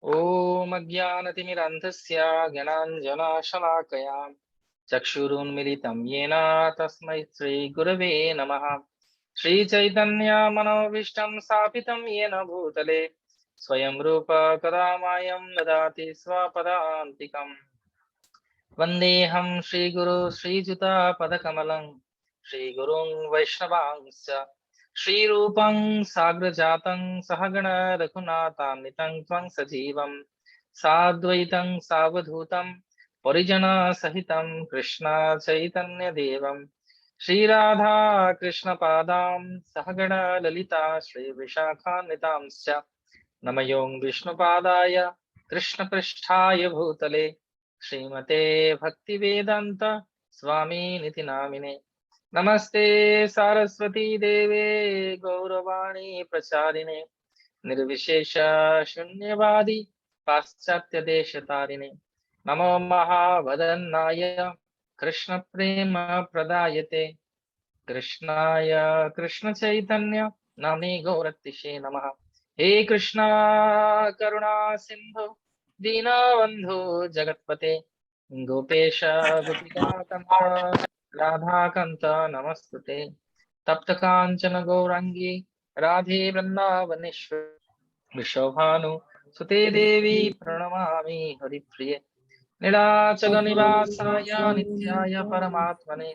ॐ अज्ञानतिमिरन्धस्य ज्ञानाञ्जनशलाकया चक्षुरुन्मिलितं येन तस्मै श्रीगुरवे नमः। श्रीचैतन्यमनोभीष्टं स्थापितं येन भूतले स्वयं रूप कदा मायं ददाति स्वपदान्तिकम्। वन्देऽहं श्रीगुरो श्रीयुतापदकमलं श्रीगुरुं वैष्णवांश्च श्रीरूपं साग्रजातं सहगण रघुनाथान्वितं त्वं सजीवं साद्वैतं सावधूतं परिजनसहितं कृष्ण चैतन्यदेवं श्रीराधा कृष्णपादां सहगण ललिता श्रीविशाखान्वितांश्च नमयो विष्णुपादाय कृष्णपृष्ठाय भूतले श्रीमते भक्तिवेदांत स्वामी नामिने। नमस्ते सारस्वती देवे गौरवाणी प्रचारिणे निर्विशेष शून्यवादी पाश्चात्य देश तारिणे नमो महावदन्नाय कृष्ण प्रेम प्रदायते कृष्णाय कृष्ण चैतन्य नामे गौरतिशे नमः। हे कृष्णा करुणा सिंधु दीनबंधु जगत्पते गोपेश गोपिकांत राधाकांत नमस्तुते। तप्त कांचन गौरांगी राधे वृंदावनेश्वर विशोभानु सुते देवी प्रणमामि हरिप्रिये। नीलाचल निवासाय नित्याय परमात्मने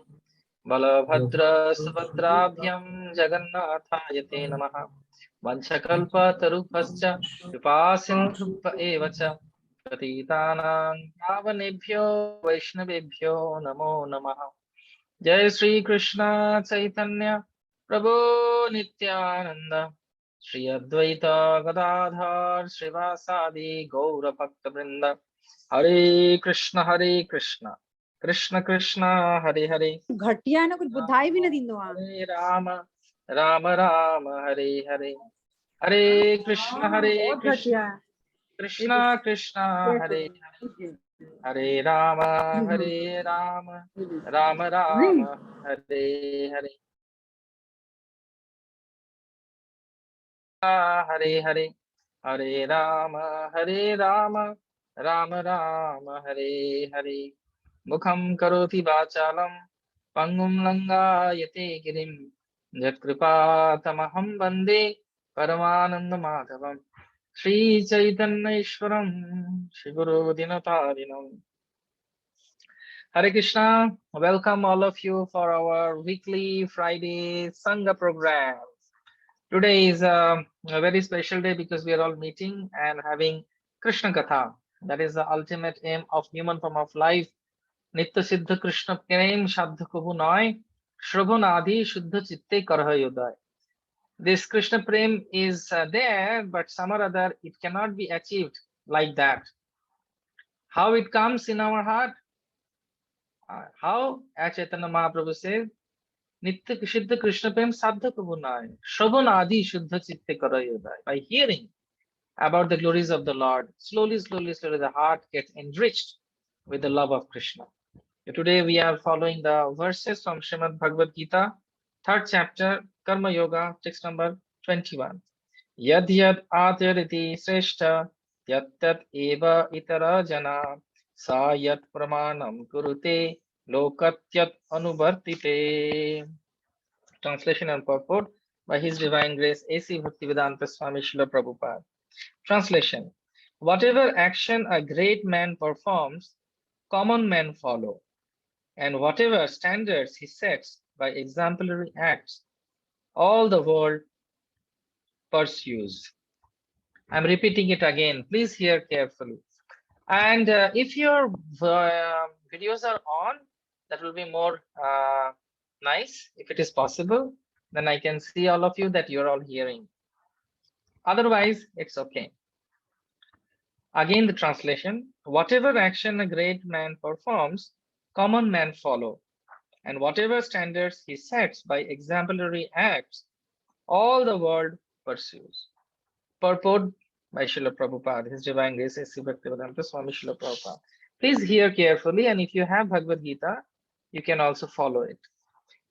बलभद्र सुभद्राभ्यां जगन्नाथाय ते नमः। वंशकल्पतरुभ्यश्च कृपासिन्धुभ्य एव च पतितानां पावनेभ्यो वैष्णवेभ्यो नमो नमः। जय श्री कृष्ण चैतन्य प्रभु नित्यानंद श्री अद्वैत गदाधर श्रीवासादि गौर भक्त वृंद। हरे कृष्ण कृष्ण कृष्ण हरे हरे घटिया ना कुछ बुधाई भी ना दिंदो हरे राम राम राम हरे हरे हरे कृष्ण कृष्ण कृष्ण हरे हरे हरे राम राम राम हरे हरे हरे हरे हरे राम राम राम हरे हरे। मुखं करोति वाचालं पंगुं लंघयते गिरिं यत्कृपातमहं वन्दे परमानन्दमाधवम्। श्रीचैतन्येश्वरं श्रीगुरो दिनतारिणम्। Hare Krishna, welcome all of you for our weekly Friday Sangha program. Today is a very special day because we are all meeting and having Krishna Katha. That is the ultimate aim of human form of life. Nitya Siddha Krishna Prem Shabda Kahu Noy Shravanadi Shuddha Chitte Karha Yoday. This Krishna Prem is there, but some or other it cannot be achieved like that. How it comes in our heart? How? As Chaitanya Mahaprabhu says, Nitya Siddha Krishna Prem Sadha Kahu Noy Shravanadi Shuddha Chitte Karha Yoday. By hearing about the glories of the Lord, slowly, the heart gets enriched with the love of Krishna. Today we are following the verses from Srimad Bhagavad Gita, 3rd chapter, Karma Yoga, text number 21. Yad yad atyariti sreshta, yat tat eva itara jana, sa yat pramanam kurute, lokatyat anuvartite. Translation and purport by His Divine Grace A.C. Bhaktivedanta Swami Srila Prabhupada. Translation: whatever action a great man performs, common men follow, and whatever standards he sets by exemplary acts, all the world pursues. I'm repeating it again. Please hear carefully. And if your videos are on, that will be more nice. If it is possible, then I can see all of you that you're all hearing. Otherwise, it's okay. Again, the translation: whatever action a great man performs, common men follow, and whatever standards he sets by exemplary acts, all the world pursues. Purport by Srila Prabhupada, His Divine Grace, A.C. Bhaktivedanta Swami Srila Prabhupada. Please hear carefully, and if you have Bhagavad Gita, you can also follow it.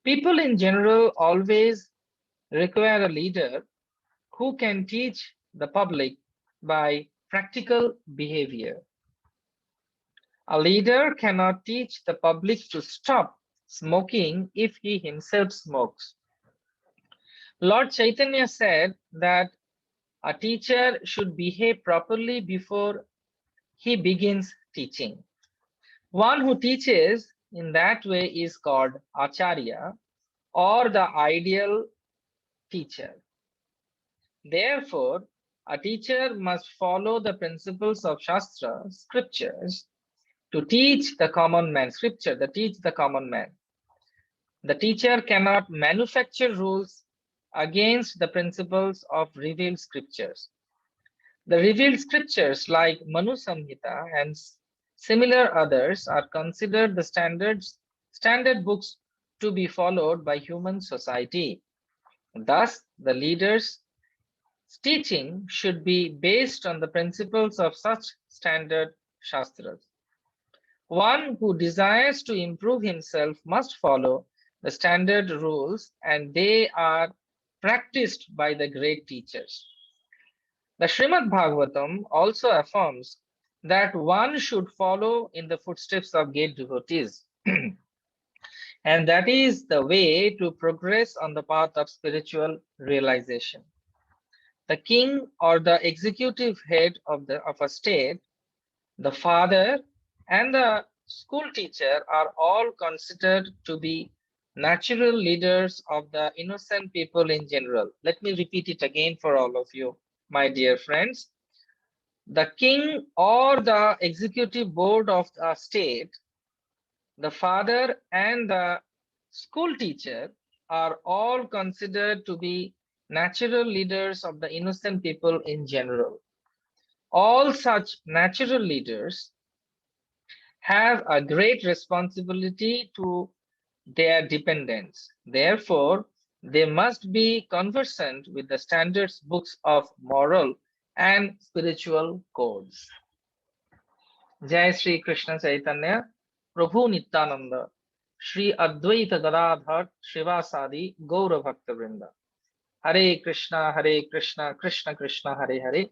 People in general always require a leader who can teach the public by practical behavior. A leader cannot teach the public to stop smoking if he himself smokes. Lord Chaitanya said that a teacher should behave properly before he begins teaching. One who teaches in that way is called Acharya, or the ideal teacher. Therefore, a teacher must follow the principles of Shastra, scriptures, to teach the common man, scripture, to teach the common man. The teacher cannot manufacture rules against the principles of revealed scriptures. The revealed scriptures like Manu Samhita and similar others are considered the standard books to be followed by human society. Thus, the leader's teaching should be based on the principles of such standard shastras. One who desires to improve himself must follow the standard rules, and they are practiced by the great teachers. The Srimad Bhagavatam also affirms that one should follow in the footsteps of great devotees. And that is the way to progress on the path of spiritual realization. The king or the executive head of a state, the father, and the school teacher are all considered to be natural leaders of the innocent people in general. Let me repeat it again for all of you, my dear friends. The king or the executive board of a state, the father and the school teacher are all considered to be natural leaders of the innocent people in general. All such natural leaders have a great responsibility to their dependents. Therefore, they must be conversant with the standards books of moral and spiritual codes. Jai Sri Krishna Chaitanya, Prabhu Nityananda, Sri Advaita Gadadhar Srivasadi Gaura Bhakta Vrinda. Hare Krishna, Krishna Krishna, Hare Hare,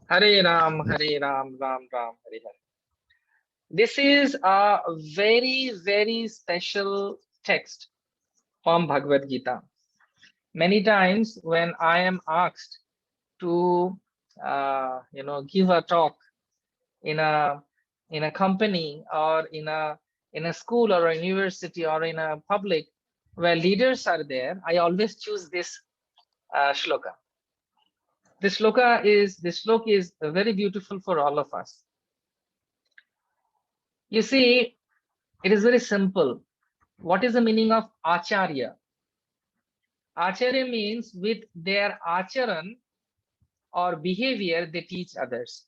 Hare Ram, Ram Ram, Hare Hare. This is a very special text from Bhagavad Gita. Many times when I am asked to give a talk in a company or in a school or a university or in a public where leaders are there, I always choose this shloka. This shloka is very beautiful for all of us. You see, it is very simple. What is the meaning of Acharya? Acharya means with their acharan or behavior, they teach others.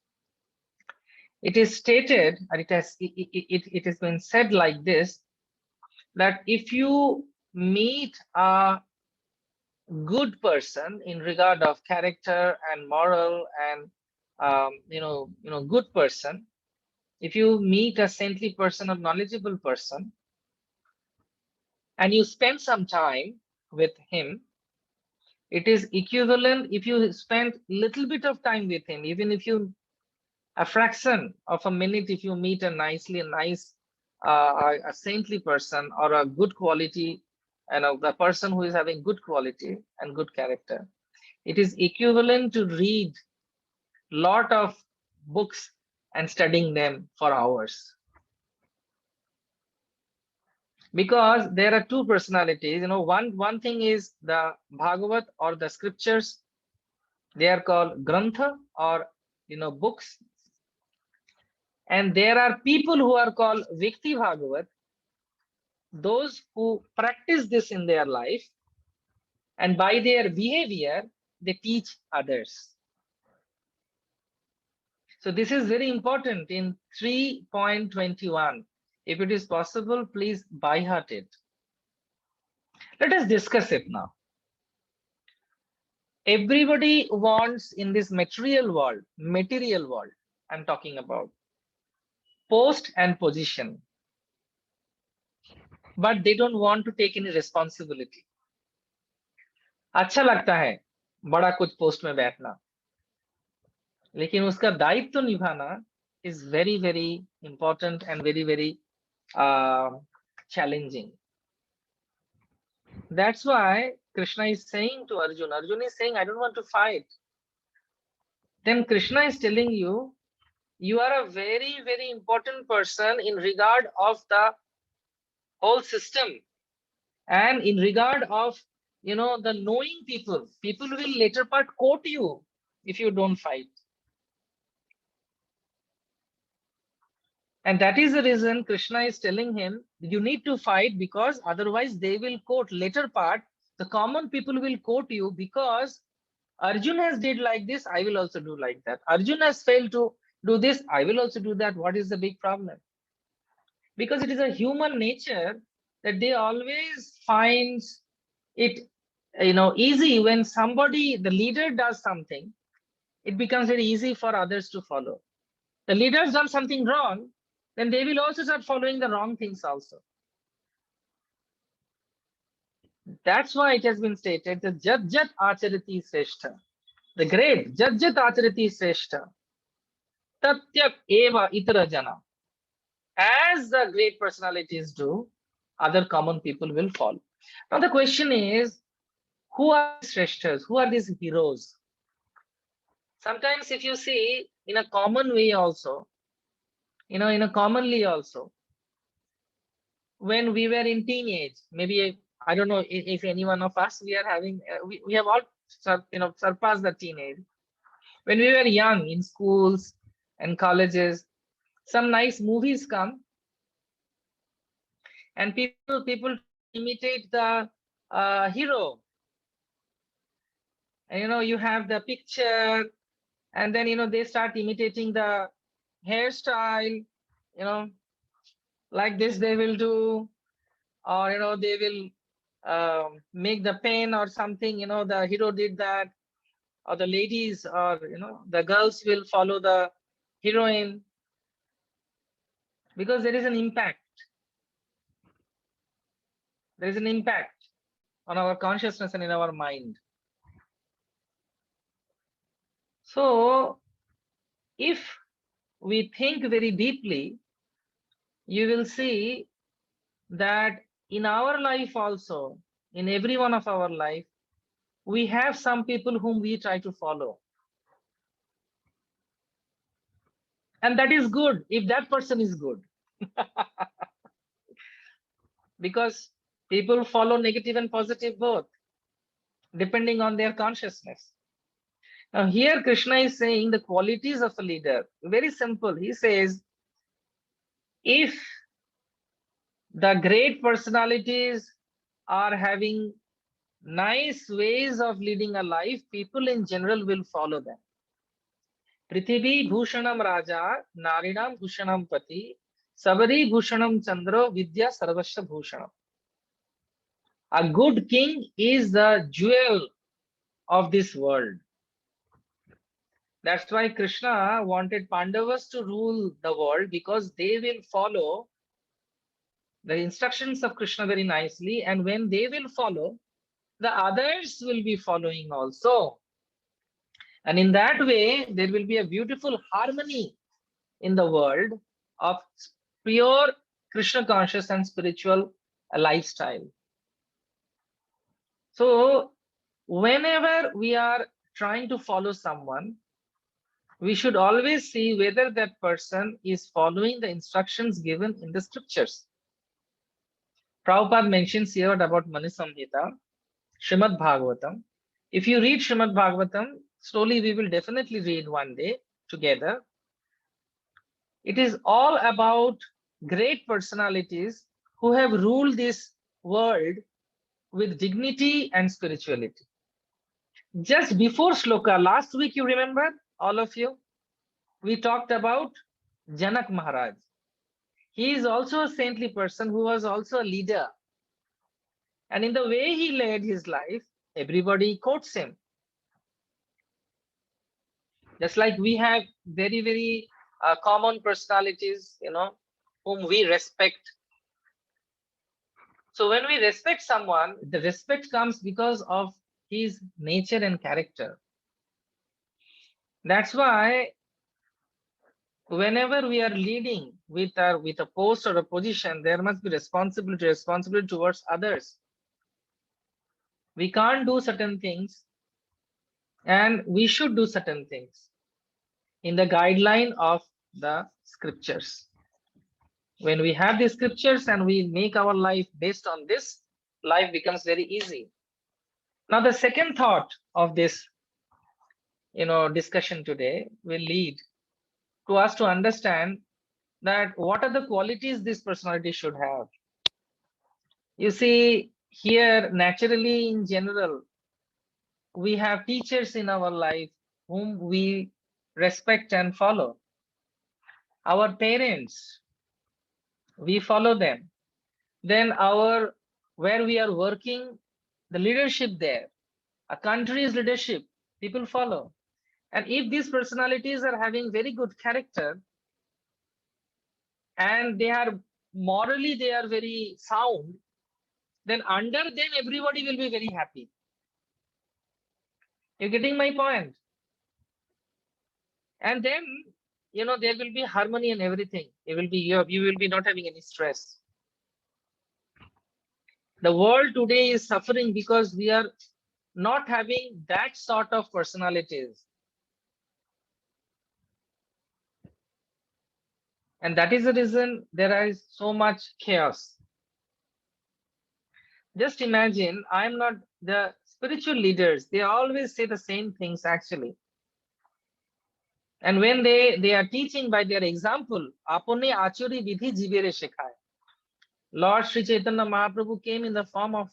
It is stated, and it has been said like this, that if you meet a good person in regard of character and moral and good person, if you meet a saintly person or knowledgeable person and you spend some time with him, it is equivalent if you spend little bit of time with him, even if you a fraction of a minute, if you meet a nice a saintly person or a good quality, and the person who is having good quality and good character, it is equivalent to read lot of books and studying them for hours. Because there are two personalities, one thing is the Bhagavad or the scriptures. They are called grantha or books. And there are people who are called Vikti Bhagavat, those who practice this in their life, and by their behavior, they teach others. So this is very important in 3.21. If it is possible, please by heart it. Let us discuss it now. Everybody wants in this material world, I'm talking about, post and position, but they don't want to take any responsibility. अच्छा लगता है बड़ा कुछ post में बैठना, लेकिन उसका दायित्व निभाना is very very important and very very challenging. That's why Krishna is saying to Arjun, Arjun is saying, I don't want to fight. Then Krishna is telling you, you are a very very important person in regard of the whole system, and in regard of, you know, the knowing people. People will later part quote you if you don't fight. And that is the reason Krishna is telling him, you need to fight, because otherwise they will quote later part. The common people will quote you, because Arjun has did like this, I will also do like that. Arjun has failed to do this, I will also do that. What is the big problem? Because it is a human nature that they always finds it, you know, easy when somebody, the leader does something, it becomes very easy for others to follow. The leader's done something wrong, then they will also start following the wrong things also. That's why it has been stated that Jat Jat Acharati Sreshta, the great Jat Jat Acharati Sreshta, Tatyak Eva Itara Jana. As the great personalities do, other common people will follow. Now the question is, who are these Sreshtas? Who are these heroes? Sometimes if you see in a common way also, you know, in a commonly also, when we were in teenage, maybe I don't know if any one of us, we are having, we have all, you know, surpassed the teenage. When we were young in schools and colleges, some nice movies come, and people imitate the hero. And you know, you have the picture, and then you know they start imitating the hairstyle, you know, like this they will do, or you know they will make the pen or something, you know, the hero did that, or the ladies, or you know, the girls will follow the heroine, because there is an impact. There is an impact on our consciousness and in our mind. So if we think very deeply, you will see that in our life also, in every one of our life, we have some people whom we try to follow. And that is good if that person is good. Because people follow negative and positive both, depending on their consciousness. Now here Krishna is saying the qualities of a leader. Very simple. He says, if the great personalities are having nice ways of leading a life, people in general will follow them. Prithvi Bhushanam Raja, Narinam Bhushanam Pati, Savari Bhushanam Chandra, Vidya Sarvasya Bhushanam. A good king is the jewel of this world. That's why Krishna wanted Pandavas to rule the world, because they will follow the instructions of Krishna very nicely, and when they will follow, the others will be following also. And in that way, there will be a beautiful harmony in the world of pure Krishna conscious and spiritual lifestyle. So whenever we are trying to follow someone, we should always see whether that person is following the instructions given in the scriptures. Prabhupada mentions here about Manu Samhita, Srimad Bhagavatam. If you read Srimad Bhagavatam, slowly we will definitely read one day together. It is all about great personalities who have ruled this world with dignity and spirituality. Just before Shloka, last week, you remember, all of you, we talked about Janak Maharaj. He is also a saintly person who was also a leader. And in the way he led his life, everybody quotes him. Just like we have very, very common personalities, you know, whom we respect. So when we respect someone, the respect comes because of his nature and character. That's why whenever we are leading with a post or a position, there must be responsibility towards others. We can't do certain things, and we should do certain things in the guideline of the scriptures. When we have the scriptures and we make our life based on this, life becomes very easy. Now, the second thought of this, discussion today will lead to us to understand that what are the qualities this personality should have. You see, here naturally in general, we have teachers in our life whom we respect and follow. Our parents, we follow them. Then where we are working, the leadership there, a country's leadership, people follow. And if these personalities are having very good character and they are morally, they are very sound, then under them everybody will be very happy. You're getting my point? And then there will be harmony and everything. You will be not having any stress. The world today is suffering because we are not having that sort of personalities. And that is the reason there is so much chaos. Just imagine, I'm not the spiritual leaders, they always say the same things actually. And when they are teaching by their example, apone achori vidhi jibere shekhai. Lord Sri Chaitanya Mahaprabhu came in the form of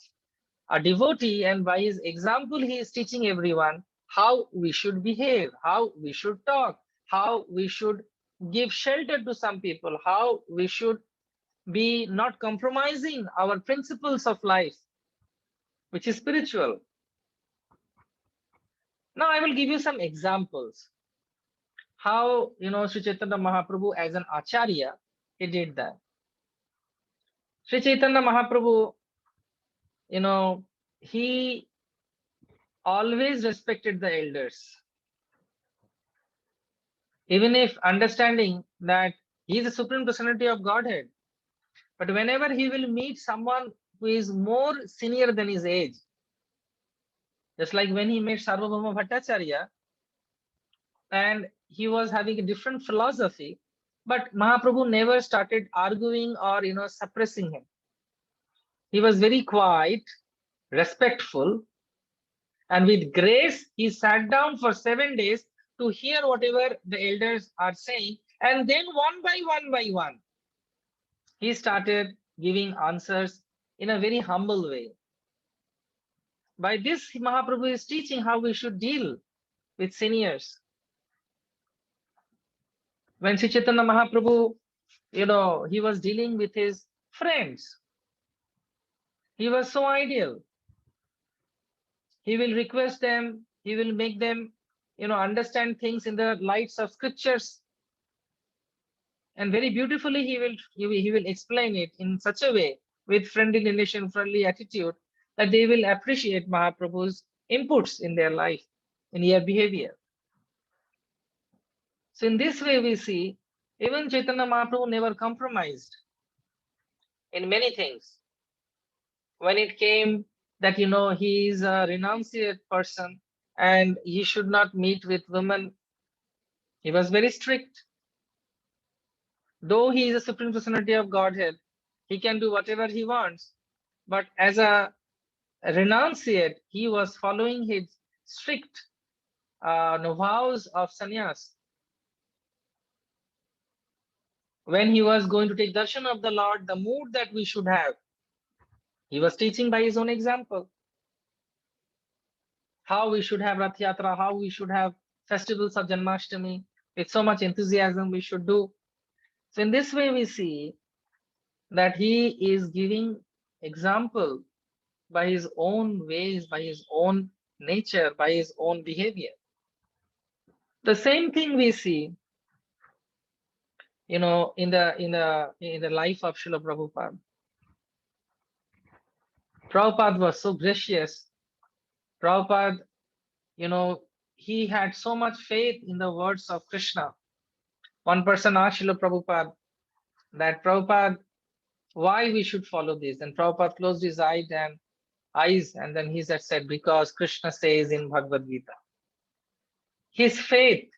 a devotee, and by his example, he is teaching everyone how we should behave, how we should talk, how we should give shelter to some people, how we should be not compromising our principles of life, which is spiritual. Now, I will give you some examples how, Sri Chaitanya Mahaprabhu as an Acharya, he did that. Sri Chaitanya Mahaprabhu, he always respected the elders. Even if understanding that he is the Supreme Personality of Godhead. But whenever he will meet someone who is more senior than his age, just like when he met Sarvabhauma Bhattacharya, and he was having a different philosophy, but Mahaprabhu never started arguing or suppressing him. He was very quiet, respectful, and with grace he sat down for 7 days to hear whatever the elders are saying, and then one by one he started giving answers in a very humble way. By this, Mahaprabhu is teaching how we should deal with seniors. When Sri Chaitanya Mahaprabhu, he was dealing with his friends, he was so ideal. He will request them, he will make them, understand things in the lights of scriptures. And very beautifully, he will explain it in such a way with friendly relation, friendly attitude, that they will appreciate Mahaprabhu's inputs in their life, in their behavior. So in this way, we see even Chaitanya Mahaprabhu never compromised in many things. When it came that, he is a renunciate person and he should not meet with women, he was very strict. Though he is a Supreme Personality of Godhead, he can do whatever he wants. But as a renunciate, he was following his strict vows of sannyas. When he was going to take darshan of the Lord, the mood that we should have, he was teaching by his own example. How we should have Rath Yatra, how we should have festivals of Janmashtami, with so much enthusiasm we should do. So in this way we see that he is giving example by his own ways, by his own nature, by his own behavior. The same thing we see, in the life of Srila Prabhupada. Prabhupada was so gracious. Prabhupada, he had so much faith in the words of Krishna. One person asked Srila Prabhupada that, Prabhupada, why we should follow this? And Prabhupada closed his eyes and then he said, because Krishna says in Bhagavad Gita. His faith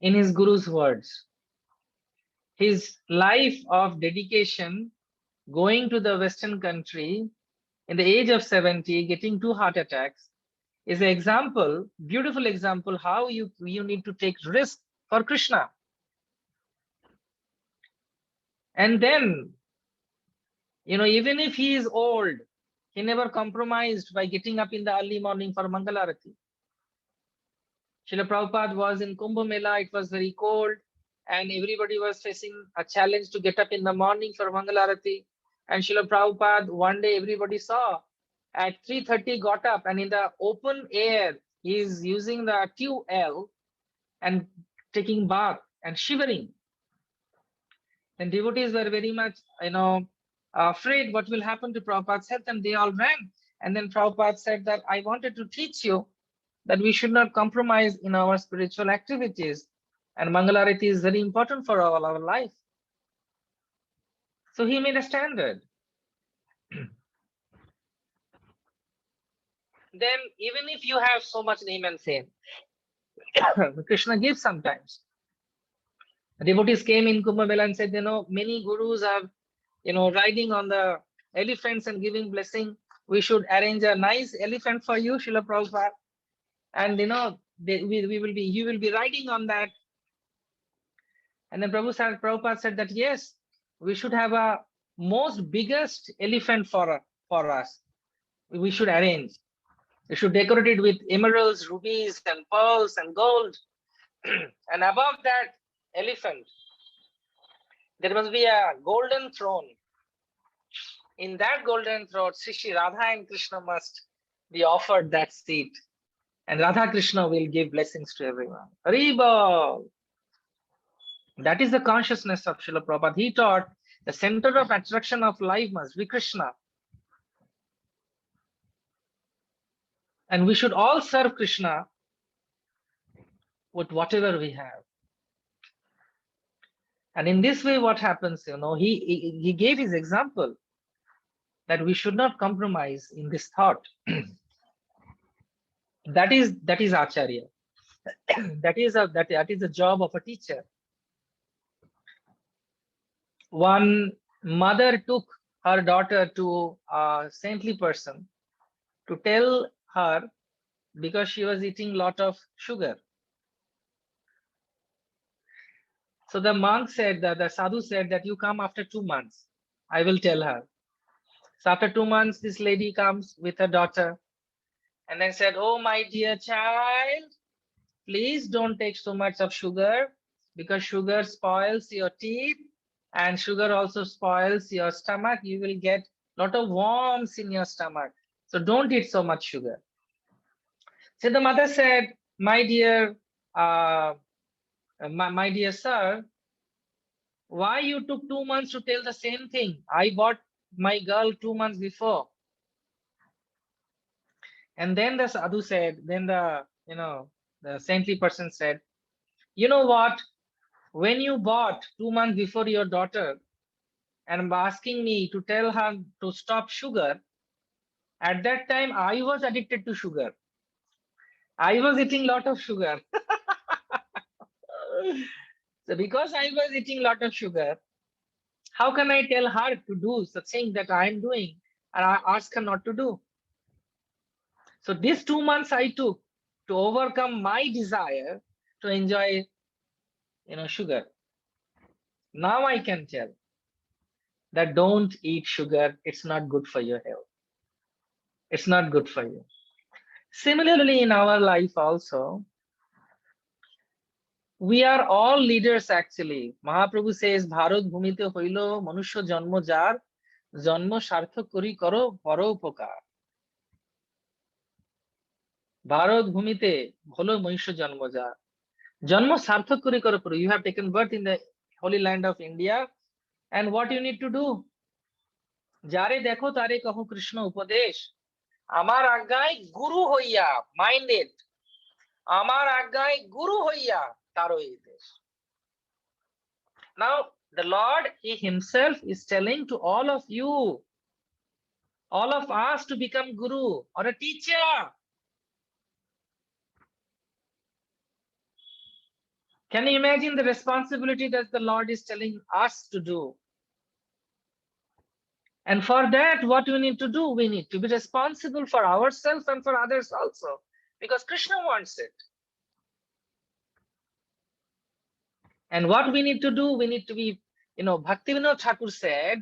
in his Guru's words, his life of dedication, going to the Western country in the age of 70, getting 2 heart attacks, is an example, beautiful example, how you need to take risk for Krishna. And then, even if he is old, he never compromised by getting up in the early morning for Mangalarati. Srila Prabhupada was in Kumbh Mela, it was very cold, and everybody was facing a challenge to get up in the morning for Mangalarati. And Srila Prabhupada, one day everybody saw, at 3:30 got up, and in the open air, he is using the tube and taking bath and shivering. And devotees were very much, afraid what will happen to Prabhupada's health, and they all ran. And then Prabhupada said that I wanted to teach you that we should not compromise in our spiritual activities. And Mangalarati is very important for all our life. So he made a standard. Then even if you have so much name and fame, Krishna gives sometimes. Devotees came in Kumbh Mela and said, many gurus are, riding on the elephants and giving blessing. We should arrange a nice elephant for you, Srila Prabhupada. And you will be riding on that. And then Prabhupada said that yes, we should have a most biggest elephant for us. We should arrange. We should decorate it with emeralds, rubies, and pearls and gold. And above that elephant, there must be a golden throne. In that golden throne, Sri Radha and Krishna must be offered that seat. And Radha Krishna will give blessings to everyone. Haribo! That is the consciousness of Srila Prabhupada. He taught the center of attraction of life must be Krishna. And we should all serve Krishna with whatever we have. And in this way, what happens, he gave his example that we should not compromise in this thought. That is Acharya. That is the job of a teacher. One mother took her daughter to a saintly person to tell her, because she was eating a lot of sugar. So the monk said, that the sadhu said that you come after 2 months. I will tell her. So after 2 months, this lady comes with her daughter and then said, oh, my dear child, please don't take so much of sugar, because sugar spoils your teeth and sugar also spoils your stomach. You will get a lot of worms in your stomach. So don't eat so much sugar. So the mother said, my dear sir, why you took 2 months to tell the same thing? I bought my girl 2 months before. And then the sadhu said, then the saintly person said, you know what? When you bought 2 months before your daughter and asking me to tell her to stop sugar, at that time I was addicted to sugar. I was eating a lot of sugar. So because I was eating a lot of sugar, how can I tell her to do the thing that I am doing and I ask her not to do? So these 2 months I took to overcome my desire to enjoy, sugar. Now I can tell that don't eat sugar. It's not good for your health. It's not good for you. Similarly, in our life also, we are all leaders actually. Mahaprabhu says, Bharat bhumite hoilo manushya janmo jar, janmo sarthak kori karo paropokar. Bharat bhumite holo manushya janmo jar. Janmo sarthak kori karo paro. You have taken birth in the holy land of India, and what you need to do? Jare dekho tare kaho Krishna upadesh. Amar agnay guru hoiya, mind it. আমার আজ্ঞায় গুরু হইয়া তারও এই দেশ. Now the Lord, he himself is telling to all of you, all of us, to become guru or a teacher. Can you imagine the responsibility that the Lord is telling us to do? And for that, what we need to do? We need to be responsible for ourselves and for others also, because Krishna wants it. And what we need to do, we need to be, Bhaktivinoda Thakur said,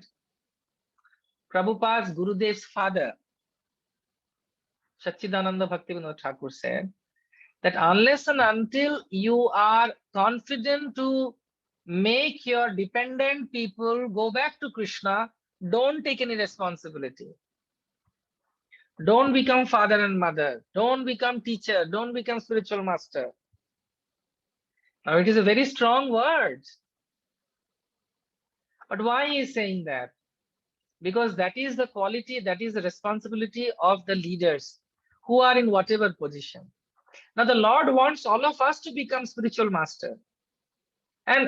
Prabhupada's Gurudev's father, Satchidananda Bhaktivinoda Thakur said, that unless and until you are confident to make your dependent people go back to Krishna, don't take any responsibility. Don't become father and mother. Don't become teacher. Don't become spiritual master. Now it is a very strong word. But why he is saying that? Because that is the quality, that is the responsibility of the leaders who are in whatever position. Now the Lord wants all of us to become spiritual master. And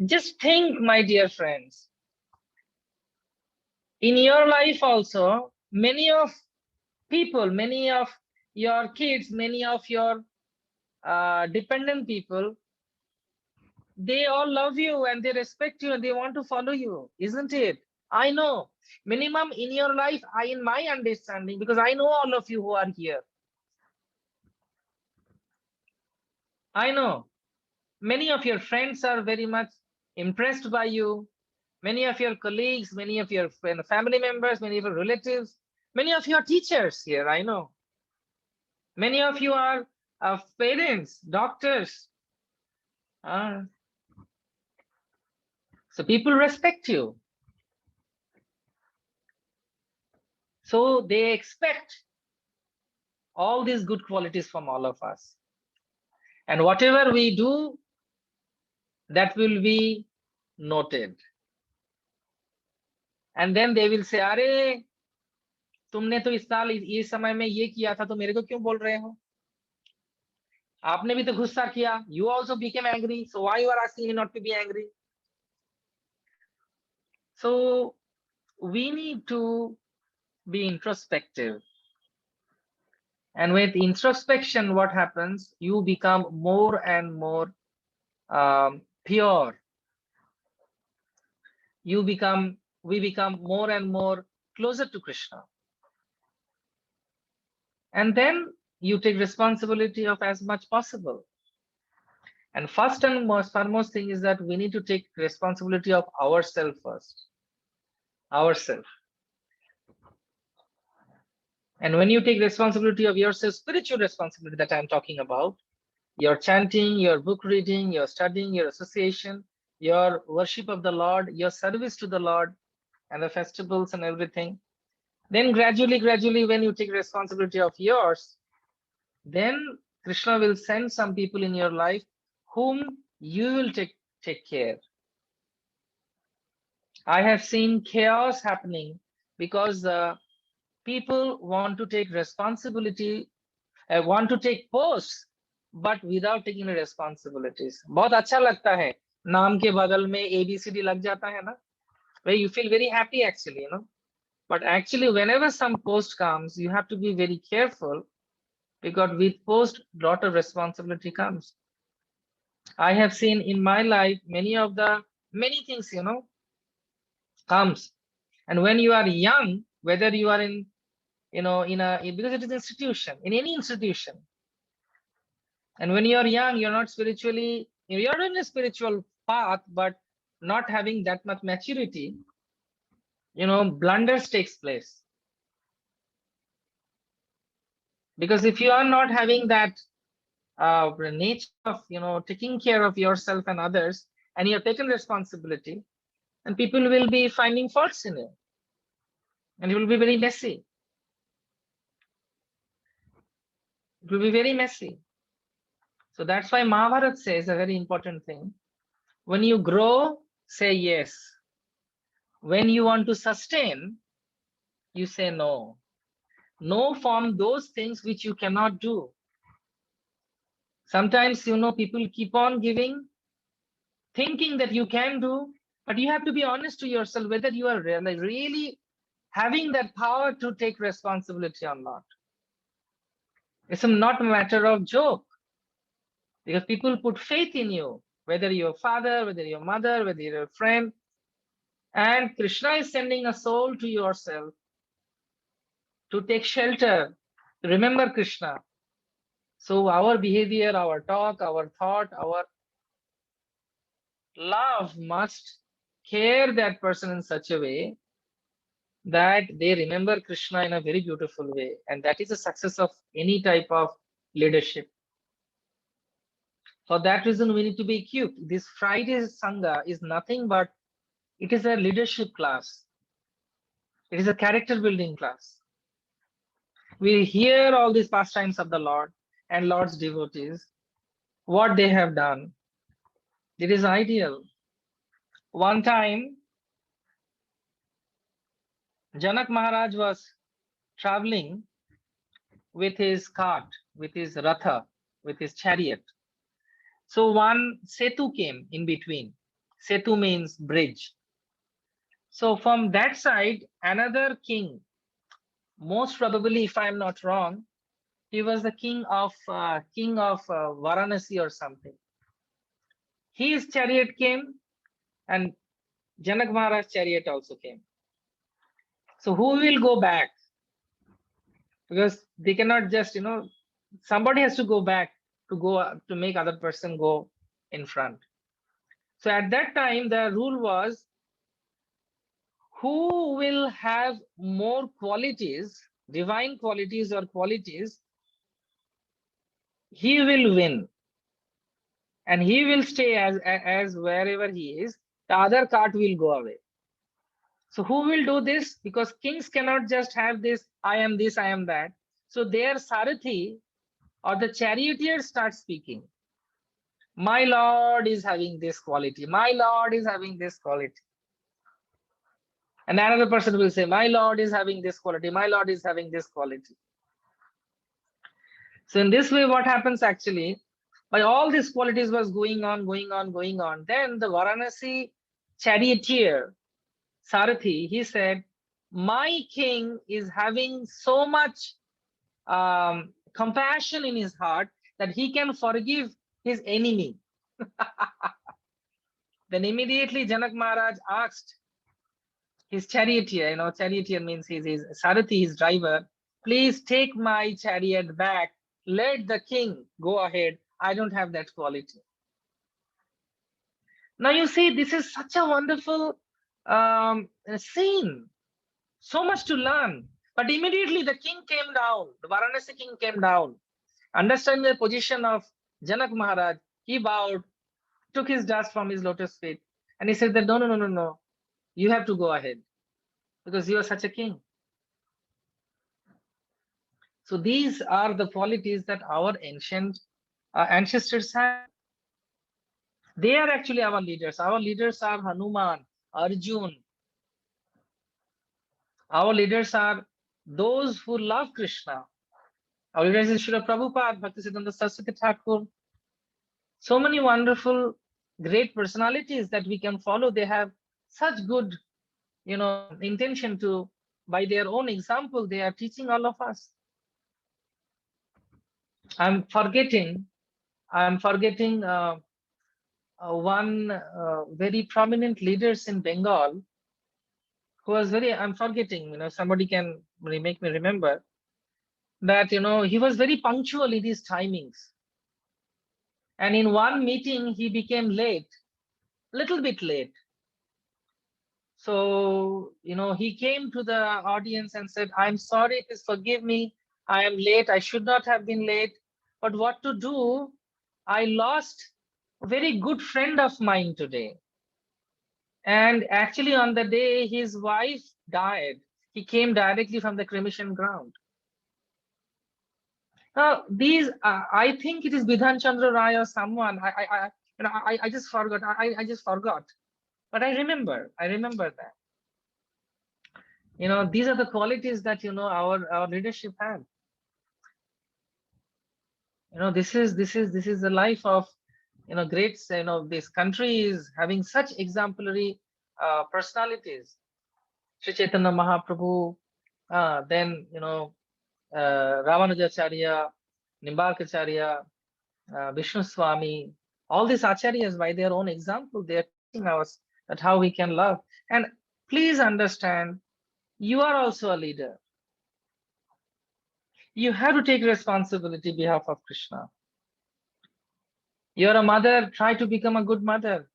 just think, my dear friends, in your life also, many of people, many of your kids, many of your dependent people, they all love you and they respect you and they want to follow you, isn't it? I know. Minimum in your life, in my understanding, because I know all of you who are here, I know many of your friends are very much impressed by you. Many of your colleagues, many of your family members, many of your relatives, many of your teachers here, I know. Many of you are parents, doctors. So people respect you. So they expect all these good qualities from all of us. And whatever we do, that will be noted. And then they will say, अरे तुमने तो इस साल इस समय में ये किया था, तो मेरे को क्यों बोल रहे हो? आपने भी तो गुस्सा किया. You also became angry. So why you are asking me not to be angry? So we need to be introspective. And with introspection, what happens? You become more and more pure. We become more and more closer to Krishna. And then you take responsibility of as much possible. And first and foremost thing is that we need to take responsibility of ourselves first. Ourselves. And when you take responsibility of yourself, spiritual responsibility that I'm talking about, your chanting, your book reading, your studying, your association, your worship of the Lord, your service to the Lord, and the festivals and everything, then gradually, when you take responsibility of yours, then Krishna will send some people in your life whom you will take care. I have seen chaos happening because people want to take responsibility, want to take posts, but without taking the responsibilities. बहुत अच्छा लगता है नाम के बगल में ABCD लग जाता है ना, where you feel very happy actually, But actually, whenever some post comes, you have to be very careful, because with post, lot of responsibility comes. I have seen in my life many things, comes. And when you are young, whether you are in, because it is institution, in any institution. And when you are young, you're not spiritually, you're in a spiritual path, but not having that much maturity, blunders takes place. Because if you are not having that nature of, taking care of yourself and others, and you have taken responsibility, and people will be finding faults in you. And it will be very messy. It will be very messy. So that's why Mahabharata says a very important thing. When you grow, say yes. When you want to sustain, you say no. No from those things which you cannot do. Sometimes, people keep on giving, thinking that you can do, but you have to be honest to yourself whether you are really having that power to take responsibility or not. It's not a matter of joke, because people put faith in you, whether your father, whether your mother, whether your friend, and Krishna is sending a soul to yourself to take shelter. Remember Krishna. So our behavior, our talk, our thought, our love must care that person in such a way that they remember Krishna in a very beautiful way. And that is the success of any type of leadership. For that reason, we need to be equipped. This Friday's Sangha is nothing but it is a leadership class. It is a character building class. We hear all these pastimes of the Lord and Lord's devotees, what they have done. It is ideal. One time, Janak Maharaj was traveling with his cart, with his ratha, with his chariot. So one setu came in between. Setu means bridge. So from that side, another king, most probably, if I'm not wrong, he was the king of Varanasi or something. His chariot came, and Janak Maharaj's chariot also came. So who will go back? Because they cannot just, somebody has to go back to make other person go in front. So at that time, the rule was, who will have more qualities, divine qualities or qualities, he will win. And he will stay as wherever he is. The other cart will go away. So who will do this? Because kings cannot just have this, I am this, I am that. So their Sarathi or the charioteer starts speaking. My Lord is having this quality. My Lord is having this quality. And another person will say, my Lord is having this quality. My Lord is having this quality. So in this way, what happens actually, by all these qualities was going on. Then the Varanasi charioteer, Sarathi, he said, my king is having so much compassion in his heart that he can forgive his enemy. Then immediately Janak Maharaj asked his charioteer, charioteer means his Sarathi, his driver, please take my chariot back. Let the king go ahead. I don't have that quality. Now you see, this is such a wonderful scene. So much to learn. But immediately the king came down. The Varanasi king came down. Understanding the position of Janak Maharaj, he bowed, took his dust from his lotus feet, and he said that, no. You have to go ahead because you are such a king. So these are the qualities that our ancient ancestors had. They are actually our leaders. Our leaders are Hanuman, Arjun. Our leaders are those who love Krishna. Our leaders is Srila Prabhupada, Bhaktisiddhanta Saraswati Thakur. So many wonderful, great personalities that we can follow. They have such good, intention to, by their own example, they are teaching all of us. I'm forgetting one very prominent leaders in Bengal who was I'm forgetting, somebody can make me remember that, he was very punctual in his timings. And in one meeting, he became late, little bit late. So, he came to the audience and said, I'm sorry, please forgive me. I am late. I should not have been late. But what to do? I lost a very good friend of mine today. And actually, on the day his wife died, he came directly from the cremation ground. Now, these, I think it is Bidhan Chandra Rai or someone. I just forgot. I just forgot. But I remember that. These are the qualities that, our leadership had. This is the life of great. This country is having such exemplary personalities. Sri Chaitanya Mahaprabhu, then Ramanujacharya, Nimbarkacharya, Vishnu Swami, all these acharyas, by their own example, they are teaching us that how we can love. And please understand, you are also a leader. You have to take responsibility on behalf of Krishna. You're a mother, try to become a good mother.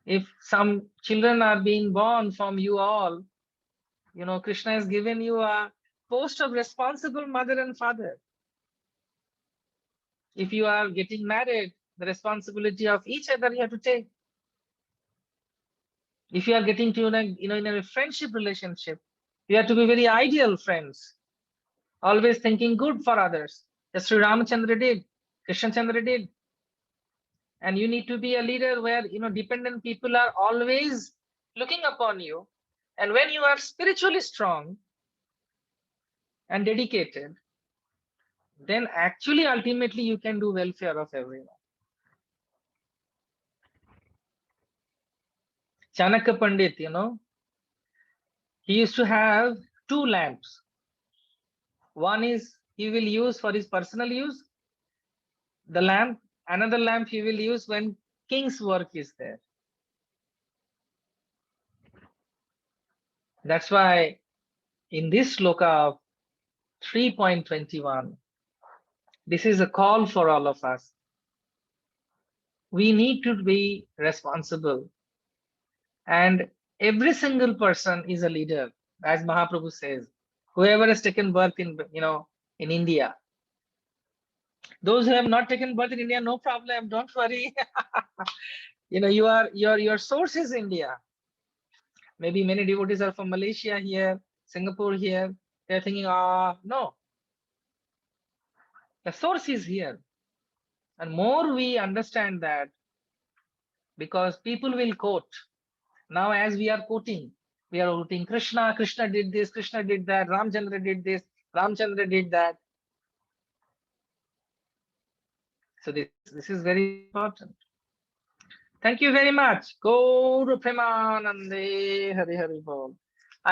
If some children are being born from you all, Krishna has given you a post of responsible mother and father. If you are getting married, the responsibility of each other you have to take. If you are getting to in a friendship relationship, you have to be very ideal friends, always thinking good for others. As Sri Ramachandra did, Krishna Chandra did. And you need to be a leader where dependent people are always looking upon you. And when you are spiritually strong and dedicated, then actually ultimately you can do welfare of everyone. Chanakya Pandit, he used to have two lamps. One is he will use for his personal use, the lamp. Another lamp he will use when king's work is there. That's why in this sloka of 3.21, this is a call for all of us. We need to be responsible. And every single person is a leader, as Mahaprabhu says. Whoever has taken birth in India. Those who have not taken birth in India, no problem, don't worry. Your source is India. Maybe many devotees are from Malaysia here, Singapore here. They're thinking, no. The source is here. And more we understand that, because people will quote. Now, as we are quoting Krishna, Krishna did this, Krishna did that, Ramchandra did this, Ramchandra did that. So this is very important. Thank you very much. Gaur Premanande Hari Hari Bol.